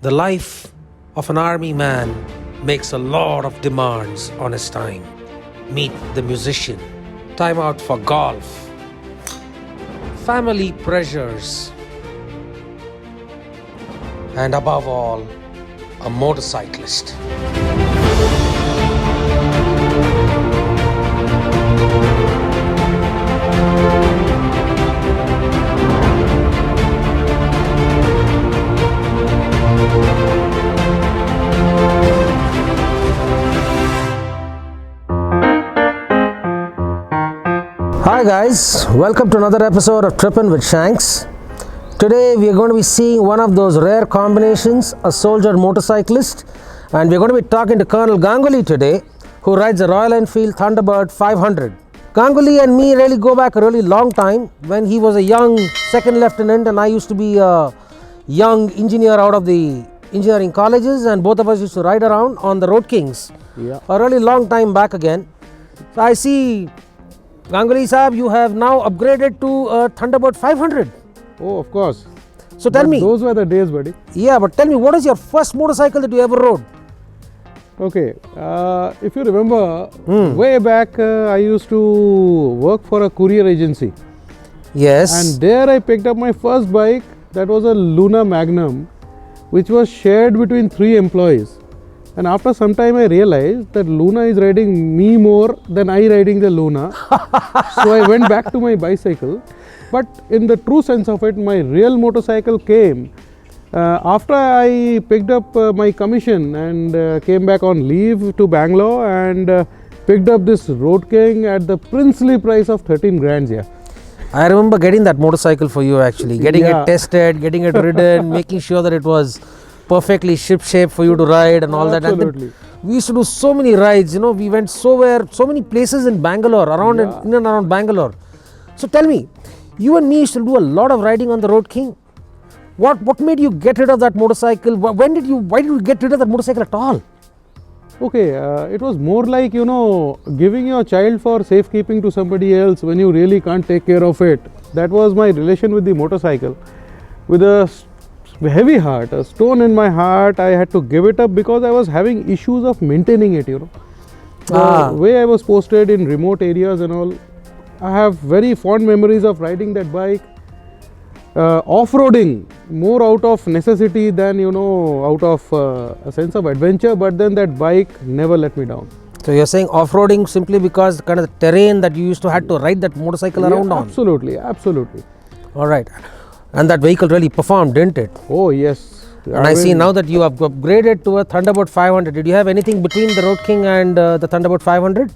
The life of an army man makes a lot of demands on his time. Meet the musician, time out for golf, family pressures, and above all, a motorcyclist. Hi guys, welcome to another episode of Trippin' with Shanks. Today we are going to be seeing one of those rare combinations, a soldier motorcyclist, and we are going to be talking to Colonel Ganguly today, who rides a Royal Enfield Thunderbird 500. Ganguly and me really go back a really long time, when he was a young second lieutenant and I used to be a young engineer out of the engineering colleges, and both of us used to ride around on the Road Kings. A really long time back again. So I see, Ganguly Saab, you have now upgraded to a Thunderbird 500. Oh, of course. So tell me. Those were the days, buddy. Yeah, but tell me, what is your first motorcycle that you ever rode? Okay, if you remember, way back I used to work for a courier agency. Yes. And there I picked up my first bike. That was a Luna Magnum, which was shared between 3 employees. And after some time I realized that Luna is riding me more than I riding the Luna. So I went back to my bicycle. But in the true sense of it, my real motorcycle came after I picked up my commission and came back on leave to Bangalore and picked up this Road King at the princely price of 13 grand. Yeah. I remember getting that motorcycle for you actually, getting it tested, getting it ridden, making sure that it was perfectly ship shape for you to ride and all that. Absolutely. And we used to do so many rides, you know, we went so many places in Bangalore, around in and around Bangalore. So tell me, you and me used to do a lot of riding on the Road King. What made you get rid of that motorcycle? Why did you get rid of that motorcycle at all? Okay, it was more like, you know, giving your child for safekeeping to somebody else when you really can't take care of it. That was my relation with the motorcycle. With a heavy heart, a stone in my heart, I had to give it up because I was having issues of maintaining it, you know. The way I was posted in remote areas and all, I have very fond memories of riding that bike. Off-roading more out of necessity than, you know, out of a sense of adventure, but then that bike never let me down. So you're saying off-roading simply because kind of the terrain that you used to had to ride that motorcycle around on? Absolutely. All right. And that vehicle really performed, didn't it? Oh yes. And I see now that you have upgraded to a Thunderbird 500. Did you have anything between the Road King and the Thunderbird 500?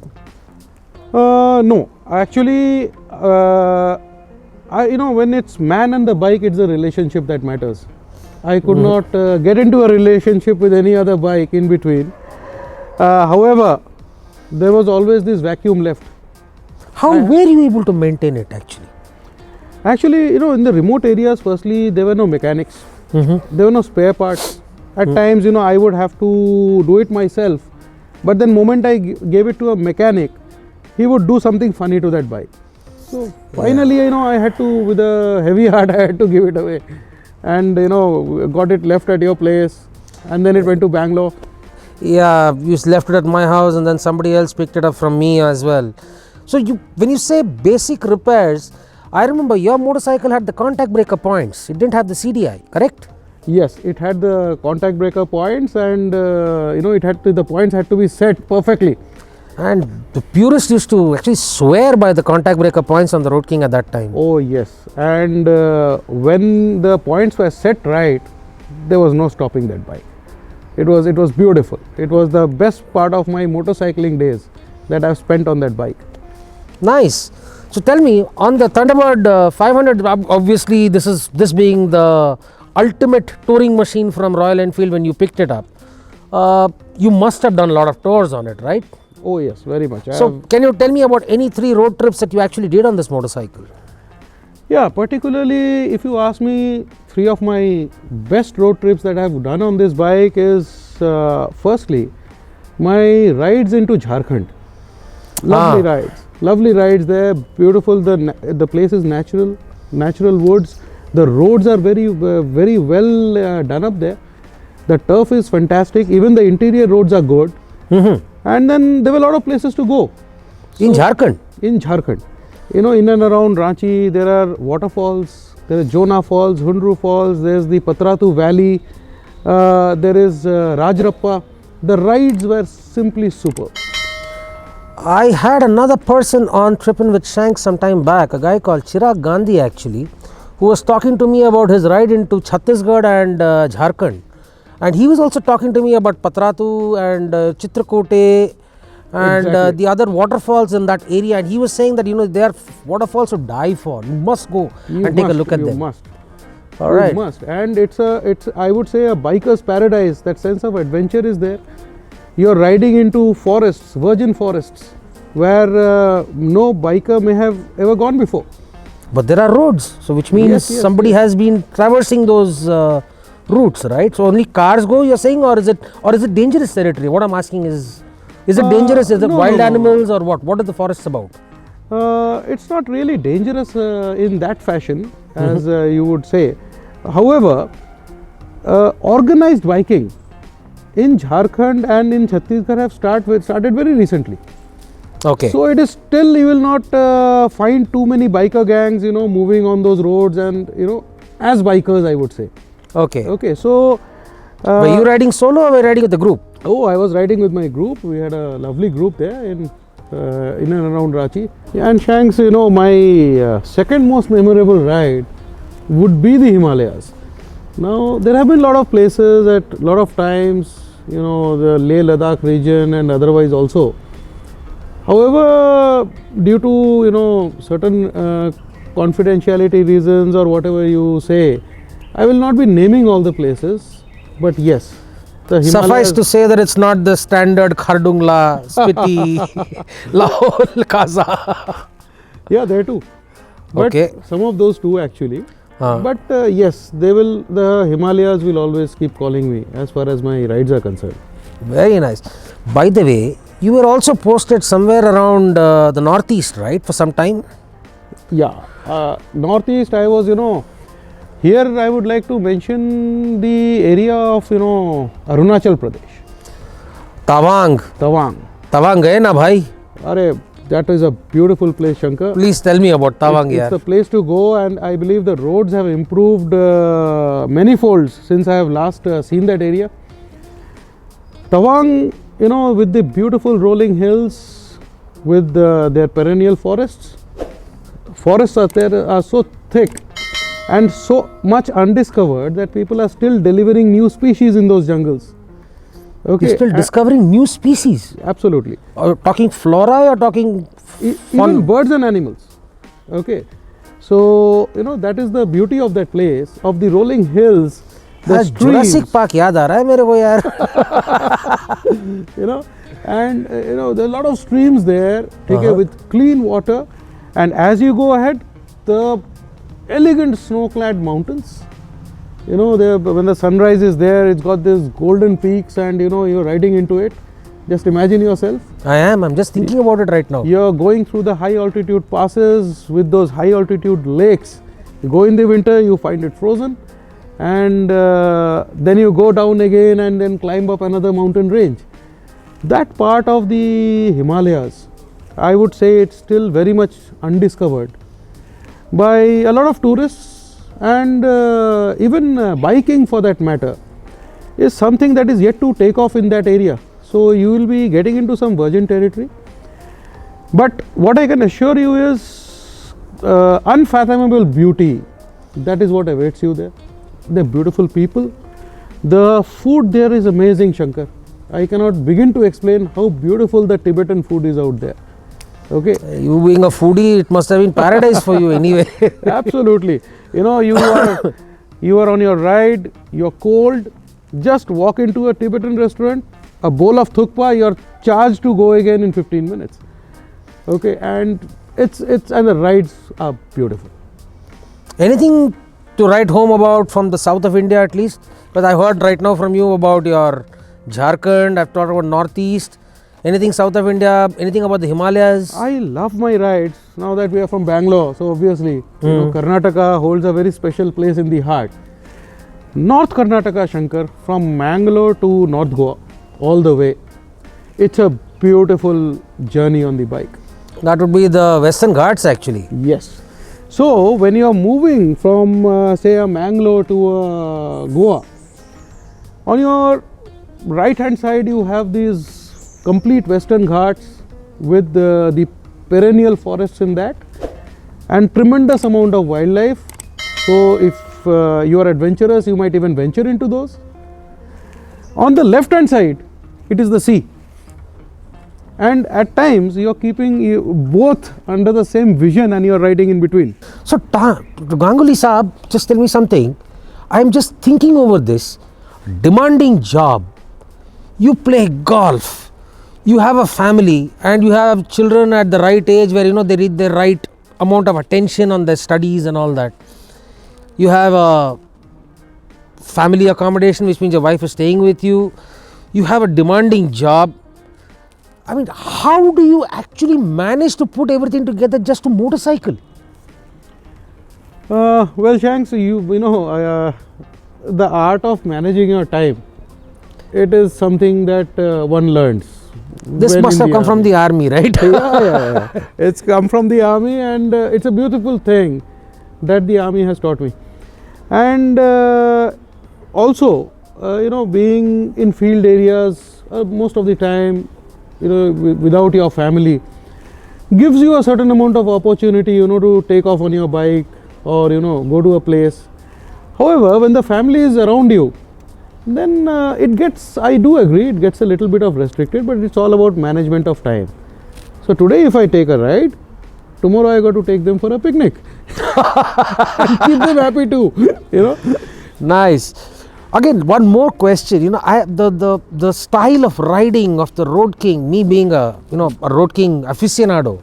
No, actually, you know, when it's man and the bike, it's the relationship that matters. I could not get into a relationship with any other bike in between. However, there was always this vacuum left. How were you able to maintain it actually? Actually, you know, in the remote areas, firstly, there were no mechanics. There were no spare parts. At times, you know, I would have to do it myself. But then moment I gave it to a mechanic, he would do something funny to that bike. So finally, you know, I had to, with a heavy heart, I had to give it away. And, you know, got it left at your place. And then it went to Bangalore. Yeah, you left it at my house and then somebody else picked it up from me as well. So when you say basic repairs, I remember your motorcycle had the contact breaker points. It didn't have the CDI, correct? Yes, it had the contact breaker points and, you know, the points had to be set perfectly. And the purists used to actually swear by the contact breaker points on the Road King at that time. Oh yes, and when the points were set right, there was no stopping that bike. It was beautiful. It was the best part of my motorcycling days that I've spent on that bike. Nice. So tell me, on the Thunderbird 500, obviously this being the ultimate touring machine from Royal Enfield when you picked it up, you must have done a lot of tours on it, right? Oh yes, very much. So can you tell me about any 3 road trips that you actually did on this motorcycle? Yeah, particularly if you ask me, 3 of my best road trips that I've done on this bike is firstly, my rides into Jharkhand. Lovely rides there, beautiful. The place is natural woods. The roads are very well done up there. The turf is fantastic. Even the interior roads are good. And then there were a lot of places to go. In Jharkhand? In Jharkhand. You know, in and around Ranchi, there are waterfalls. There is Jona Falls, Hundru Falls, there's the Patratu Valley, there is Rajrappa. The rides were simply superb. I had another person on Trippin with Shanks some time back, a guy called Chirag Gandhi actually, who was talking to me about his ride into Chhattisgarh and Jharkhand. And he was also talking to me about Patratu and Chitrakote and Exactly. the other waterfalls in that area. And he was saying that, you know, they are waterfalls to die for. You must go and take a look at them. You must. All You right. must. And it's I would say a biker's paradise. That sense of adventure is there. You're riding into forests, virgin forests, where no biker may have ever gone before. But there are roads, so which means Yes, somebody has been traversing those routes, right? So only cars go, you're saying, or is it dangerous territory? What I'm asking is it dangerous? Is it no, wild no. animals or what? What are the forests about? It's not really dangerous in that fashion, as you would say. However, organized biking in Jharkhand and in Chhattisgarh have started very recently. Okay. So it is still, you will not find too many biker gangs, you know, moving on those roads and, you know, as bikers, I would say. okay. Okay, so. Were you riding solo or were you riding with the group? Oh, I was riding with my group. We had a lovely group there in and around Ranchi. Yeah, and Shanks, you know, my second most memorable ride would be the Himalayas. Now, there have been a lot of places at a lot of times, you know, the Leh Ladakh region and otherwise also. However, due to, you know, certain confidentiality reasons or whatever you say, I will not be naming all the places, but yes, the Himalayas. Suffice to say that it's not the standard Khardungla, Spiti, Lahore, Kaza. Yeah, there too. But Okay. some of those too actually. Ah. But yes, the Himalayas will always keep calling me as far as my rides are concerned. Very nice. By the way, you were also posted somewhere around the northeast, right, for some time? Yeah, northeast I was, you know, here I would like to mention the area of, you know, Arunachal Pradesh, Tawang. Tawang. Tawang gaye na bhai? Are, that is a beautiful place, Shankar. Please tell me about Tawang, It's yaar. the place to go, and I believe the roads have improved many folds since I have last seen that area. Tawang, you know, with the beautiful rolling hills, with their perennial forests. Forests are there are so thick and so much undiscovered that people are still delivering new species in those jungles. Okay, You're still discovering new species. absolutely. Are talking flora or talking Even birds and animals. Okay, so you know that is the beauty of that place, of the rolling hills, the आज streams, Jurassic park याद आ रहा है मेरे को यार. you know, and you know there are a lot of streams there, okay, with clean water, and as you go ahead, the elegant snow-clad mountains. You know, when the sunrise is there, it's got these golden peaks, and you know you're riding into it. Just imagine yourself. I'm just thinking about it right now. You're going through the high altitude passes with those high altitude lakes. You go in the winter, you find it frozen, and then you go down again and then climb up another mountain range. That part of the Himalayas, I would say it's still very much undiscovered by a lot of tourists, and even biking for that matter is something that is yet to take off in that area. So you will be getting into some virgin territory. But what I can assure you is unfathomable beauty. That is what awaits you there. The beautiful people. The food there is amazing, Shankar. I cannot begin to explain how beautiful the Tibetan food is out there. Okay. You being a foodie, it must have been paradise for you anyway. Absolutely. You know, you are on your ride, you're cold, just walk into a Tibetan restaurant, a bowl of thukpa, you're charged to go again in 15 minutes. Okay, and and the rides are beautiful. Anything to write home about from the south of India at least? Because I heard right now from you about your Jharkhand, I've talked about northeast. Anything south of India, anything about the Himalayas? I love my rides now that we are from Bangalore, so obviously you know, Karnataka holds a very special place in the heart. North Karnataka, Shankar, from Mangalore to North Goa, all the way. It's a beautiful journey on the bike. That would be the Western Ghats actually. Yes. So when you are moving from say a Mangalore to Goa, on your right hand side you have these complete Western Ghats with the perennial forests in that and tremendous amount of wildlife. So if you are adventurous, you might even venture into those. On the left hand side, it is the sea. And at times you are keeping both under the same vision and you are riding in between. So, Ganguly Saab, just tell me something. I am just thinking over this. Demanding job. You play golf. You have a family and you have children at the right age where they need the right amount of attention on their studies and all that. You have a family accommodation, which means your wife is staying with you. You have a demanding job. I mean, how do you actually manage to put everything together just to motorcycle? Well, Shanks, you know, the art of managing your time, it is something that one learns. This must have come from the army, right? Yeah. It's come from the army, and it's a beautiful thing that the army has taught me. And also, being in field areas most of the time, without your family, gives you a certain amount of opportunity, to take off on your bike or, go to a place. However, when the family is around you, then it gets, I do agree, it gets a little bit of restricted, but it's all about management of time. So today if I take a ride, tomorrow I got to take them for a picnic and keep them happy too, Nice. Again, one more question. The style of riding of the Road King, me being a Road King aficionado,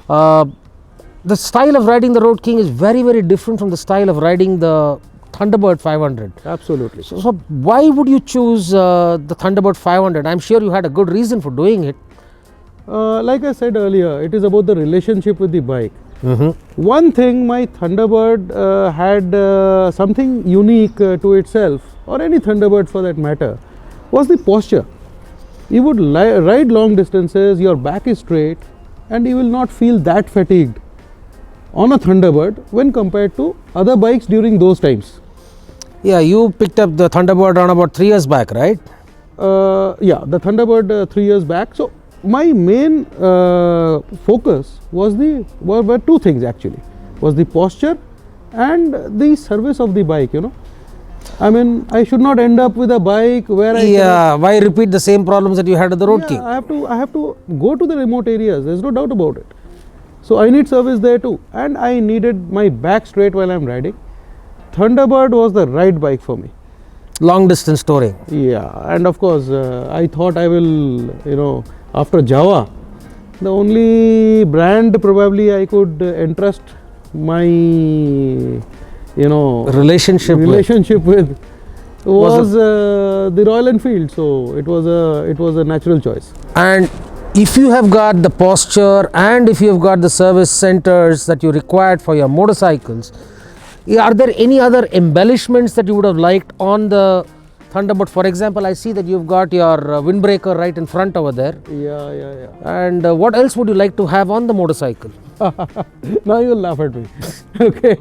the style of riding the Road King is very, very different from the style of riding the Thunderbird 500. Absolutely. So why would you choose the Thunderbird 500? I'm sure you had a good reason for doing it. Like I said earlier, it is about the relationship with the bike. Mm-hmm. One thing, my Thunderbird had something unique to itself, or any Thunderbird for that matter, was the posture. You would ride long distances, your back is straight, and you will not feel that fatigued on a Thunderbird when compared to other bikes during those times. Yeah, you picked up the Thunderbird around about 3 years back, right? Yeah, the Thunderbird 3 years back. So my main focus were two things actually, was the posture and the service of the bike. I mean, I should not end up with a bike where why repeat the same problems that you had at the Road King? I have to go to the remote areas. There's no doubt about it. So I need service there too, and I needed my back straight while I'm riding. Thunderbird was the right bike for me. Long distance touring. Yeah, and of course I thought I will, after Java, the only brand probably I could entrust my, relationship with was the Royal Enfield. So it was a natural choice. And if you have got the posture and if you have got the service centers that you required for your motorcycles, are there any other embellishments that you would have liked on the Thunderbird? For example, I see that you've got your windbreaker right in front over there. Yeah. And what else would you like to have on the motorcycle? Now you'll laugh at me. Okay.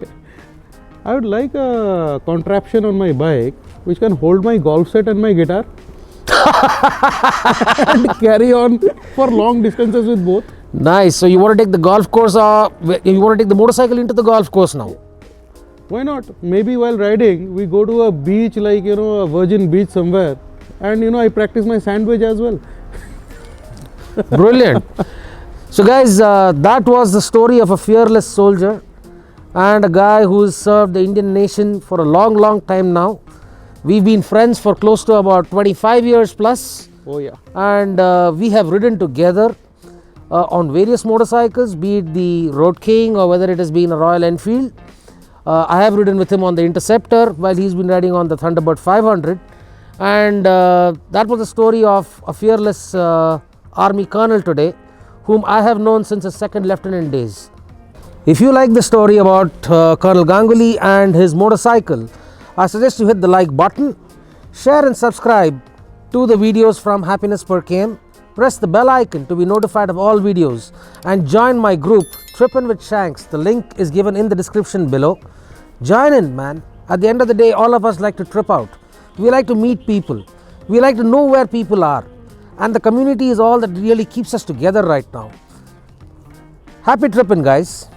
I would like a contraption on my bike which can hold my golf set and my guitar and carry on for long distances with both. Nice. So you want to take the golf course, you want to take the motorcycle into the golf course now? Why not? Maybe while riding, we go to a beach like, a virgin beach somewhere, and I practice my sandwich as well. Brilliant. So guys, that was the story of a fearless soldier and a guy who has served the Indian nation for a long, long time now. We've been friends for close to about 25 years plus. Oh yeah. And we have ridden together on various motorcycles, be it the Road King or whether it has been a Royal Enfield. I have ridden with him on the Interceptor while he's been riding on the Thunderbird 500. And that was the story of a fearless army colonel today, whom I have known since his second lieutenant days. If you like the story about Colonel Ganguly and his motorcycle, I suggest you hit the like button, share and subscribe to the videos from Happiness Per KM. Press the bell icon to be notified of all videos and join my group Trippin' with Shanks. The link is given in the description below. Join in, man. At the end of the day, all of us like to trip out. We like to meet people. We like to know where people are. And the community is all that really keeps us together right now. Happy tripping, guys.